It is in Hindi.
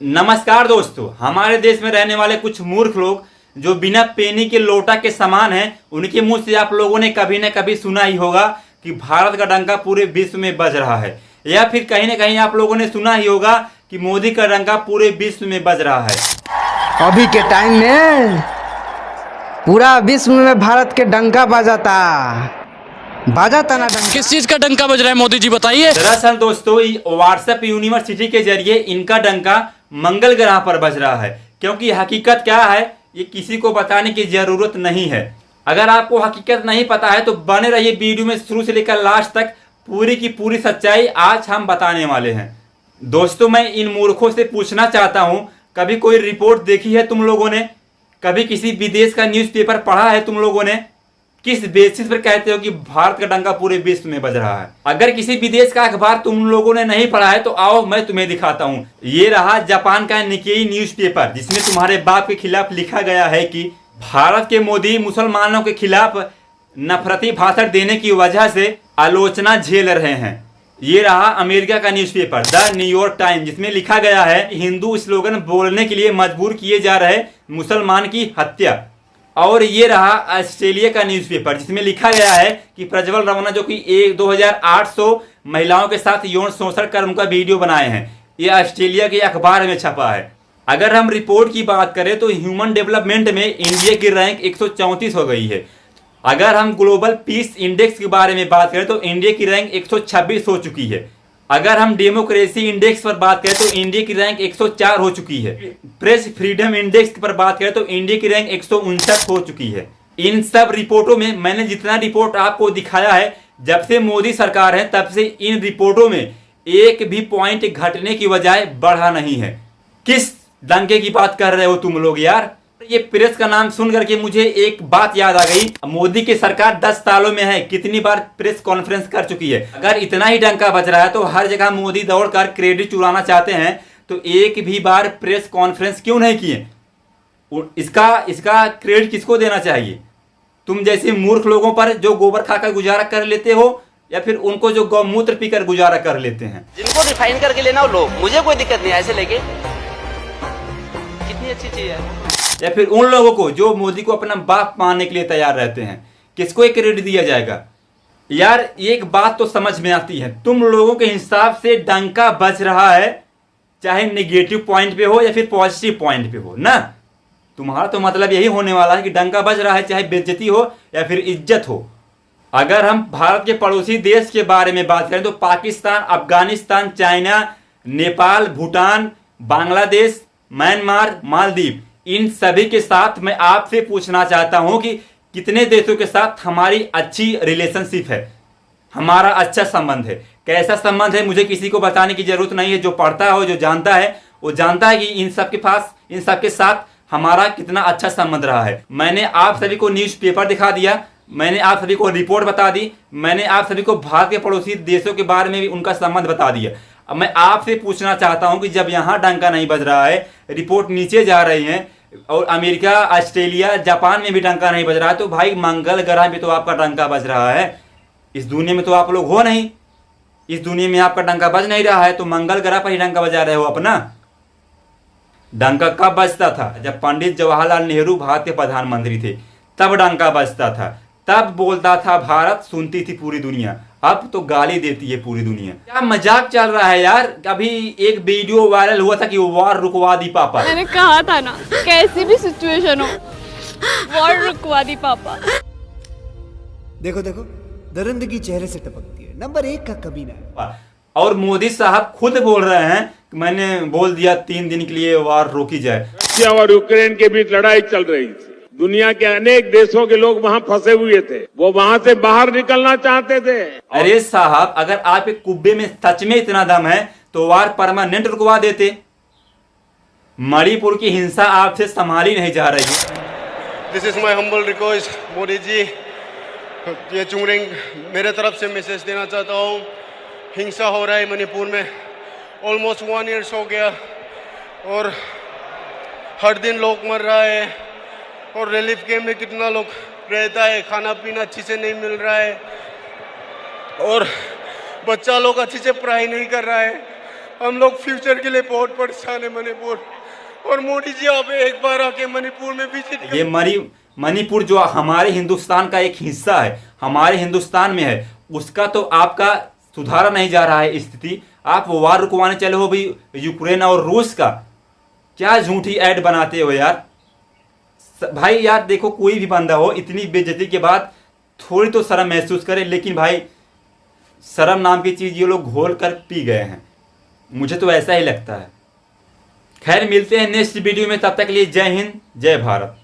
नमस्कार दोस्तों, हमारे देश में रहने वाले कुछ मूर्ख लोग जो बिना पेनी के लोटा के समान हैं, उनके मुंह से आप लोगों ने कभी न कभी सुना ही होगा कि भारत का डंका पूरे विश्व में बज रहा है, या फिर कहीं न कहीं आप लोगों ने सुना ही होगा कि मोदी का डंका पूरे विश्व में बज रहा है। अभी के टाइम में पूरा विश्व में भारत के डंका बजाता ना डंका। किस चीज का डंका बज रहा है मोदी जी, बताइए। दरअसल दोस्तों, व्हाट्सएप यूनिवर्सिटी के जरिए इनका डंका मंगल ग्रह पर बज रहा है, क्योंकि हकीकत क्या है ये किसी को बताने की जरूरत नहीं है। अगर आपको हकीकत नहीं पता है तो बने रहिए वीडियो में शुरू से लेकर लास्ट तक, पूरी की पूरी सच्चाई आज हम बताने वाले हैं। दोस्तों, मैं इन मूर्खों से पूछना चाहता हूं, कभी कोई रिपोर्ट देखी है तुम लोगों ने? कभी किसी विदेश का न्यूज़पेपर पढ़ा है तुम लोगों ने? किस बेसिस पर कहते हो कि भारत का डंका पूरे विश्व में बज रहा है? अगर किसी विदेश का अखबार तुम लोगों ने नहीं पढ़ा है तो आओ मैं तुम्हें दिखाता हूं। ये रहा जापान का निकेई न्यूज़पेपर, जिसमें तुम्हारे बाप के खिलाफ लिखा गया है कि भारत के मोदी मुसलमानों के खिलाफ नफरती भाषण देने की वजह से आलोचना झेल रहे हैं। ये रहा अमेरिका का न्यूज़पेपर द न्यूयॉर्क टाइम्स, जिसमें लिखा गया है हिंदू स्लोगन बोलने के लिए मजबूर किए जा रहे मुसलमान की हत्या। और ये रहा ऑस्ट्रेलिया का न्यूज़पेपर, जिसमें लिखा गया है कि प्रज्वल रमन्ना जो कि 2800 महिलाओं के साथ यौन शोषण कर उनका वीडियो बनाए हैं, ये ऑस्ट्रेलिया के अखबार में छपा है। अगर हम रिपोर्ट की बात करें तो ह्यूमन डेवलपमेंट में इंडिया की रैंक 134 हो गई है। अगर हम ग्लोबल पीस इंडेक्स के बारे में बात करें तो इंडिया की रैंक 126 हो चुकी है। अगर हम डेमोक्रेसी इंडेक्स पर बात करें तो इंडिया की रैंक 104 हो चुकी है। प्रेस फ्रीडम इंडेक्स पर बात करें तो इंडिया की रैंक 159 हो चुकी है। इन सब रिपोर्टों में मैंने जितना रिपोर्ट आपको दिखाया है, जब से मोदी सरकार है तब से इन रिपोर्टों में एक भी पॉइंट घटने की बजाय बढ़ा नहीं है। किस डंके की बात कर रहे हो तुम लोग यार? ये प्रेस का नाम सुन करके मुझे एक बात याद आ गई। मोदी की सरकार 10 सालों में है, कितनी बार प्रेस कॉन्फ्रेंस कर चुकी है। अगर इतना ही डंका बज रहा है तो हर जगह मोदी दौड़कर क्रेडिट चुराना चाहते हैं, तो एक भी बार प्रेस कॉन्फ्रेंस क्यों नहीं किए? इसका क्रेडिट किसको देना चाहिए? तुम जैसे मूर्ख लोगों पर जो गोबर खाकर गुजारा कर लेते हो, या फिर उनको जो गौमूत्र पीकर गुजारा कर लेते हैं? जिनको रिफाइन करके लेना हो लो, मुझे कोई दिक्कत नहीं है। ऐसे लेके कितनी अच्छी चीज है। या फिर उन लोगों को जो मोदी को अपना बाप मानने के लिए तैयार रहते हैं, किसको एक क्रेडिट दिया जाएगा? यार एक बात तो समझ में आती है, तुम लोगों के हिसाब से डंका बज रहा है चाहे नेगेटिव पॉइंट पे हो या फिर पॉजिटिव पॉइंट पे हो ना। तुम्हारा तो मतलब यही होने वाला है कि डंका बज रहा है चाहे बेइज्जती हो या फिर इज्जत हो। अगर हम भारत के पड़ोसी देश के बारे में बात करें तो पाकिस्तान, अफगानिस्तान, चाइना, नेपाल, भूटान, बांग्लादेश, म्यांमार, मालदीव, इन सभी के साथ मैं आपसे पूछना चाहता हूं कि कितने देशों के साथ हमारी अच्छी रिलेशनशिप है, हमारा अच्छा संबंध है। कैसा संबंध है मुझे किसी को बताने की जरूरत नहीं है। जो पढ़ता हो, जो जानता है, वो जानता है कि इन सब के साथ हमारा कितना अच्छा संबंध रहा है। मैंने आप सभी को न्यूज़पेपर दिखा दिया, मैंने आप सभी को रिपोर्ट बता दी, मैंने आप सभी को भारत के पड़ोसी देशों के बारे में भी उनका संबंध बता दिया। अब मैं आपसे पूछना चाहता हूं कि जब यहाँ डंका नहीं बज रहा है, रिपोर्ट नीचे जा रही है, और अमेरिका, ऑस्ट्रेलिया, जापान में भी डंका नहीं बज रहा है, तो भाई मंगल ग्रह में तो आपका डंका बज रहा है। इस दुनिया में तो आप लोग हो नहीं, इस दुनिया में आपका डंका बज नहीं रहा है, तो मंगल ग्रह पर ही डंका बजा रहे हो अपना। डंका कब बजता था? जब पंडित जवाहरलाल नेहरू भारत के प्रधानमंत्री थे, तब डंका बजता था, तब बोलता था भारत, सुनती थी पूरी दुनिया। अब तो गाली देती है पूरी दुनिया। क्या मजाक चल रहा है यार? अभी एक वीडियो वायरल हुआ था कि वॉर रुकवा दी पापा। मैंने कहा था ना, कैसी भी सिचुएशन हो वॉर रुकवा दी पापा। देखो देखो, दरिंदगी चेहरे से टपकती है। नंबर 1 का कमीना। और मोदी साहब खुद बोल रहे हैं कि मैंने बोल दिया 3 दिन के लिए वॉर रोकी जाए। रशिया और यूक्रेन के बीच लड़ाई चल रही थी। दुनिया के अनेक देशों के लोग वहां फंसे हुए थे, वो वहां से बाहर निकलना चाहते थे। अरे साहब, अगर आपके कुब्बे में सच में इतना दम है तो वार परमानेंट रुकवा देते। मणिपुर की हिंसा आपसे संभाली नहीं जा रही है। This is my humble request Modi ji, ये चुंगरिंग मेरे तरफ से मैसेज देना चाहता हूँ। हिंसा हो रहा है मणिपुर में, ऑलमोस्ट 1 ईयर हो गया, और हर दिन लोग मर रहा है, और रिलीफ कैंप में कितना लोग रहता है, खाना पीना अच्छी से नहीं मिल रहा है, और बच्चा लोग अच्छी से पढ़ाई नहीं कर रहा है। हम लोग फ्यूचर के लिए बहुत परेशान है मणिपुर। और मोदी जी आप एक बार आके मणिपुर में विजिट ये मणिपुर जो हमारे हिंदुस्तान का एक हिस्सा है, हमारे हिंदुस्तान में है, उसका तो आपका सुधारा नहीं जा रहा है स्थिति। आप वार रुकवाने चले हो भी यूक्रेन और रूस का। क्या झूठी ऐड बनाते हो यार भाई। यार देखो, कोई भी बंदा हो इतनी बेइज्जती के बाद थोड़ी तो शर्म महसूस करे, लेकिन भाई शर्म नाम की चीज़ ये लोग घोल कर पी गए हैं, मुझे तो ऐसा ही लगता है। खैर मिलते हैं नेक्स्ट वीडियो में, तब तक के लिए जय हिंद जय भारत।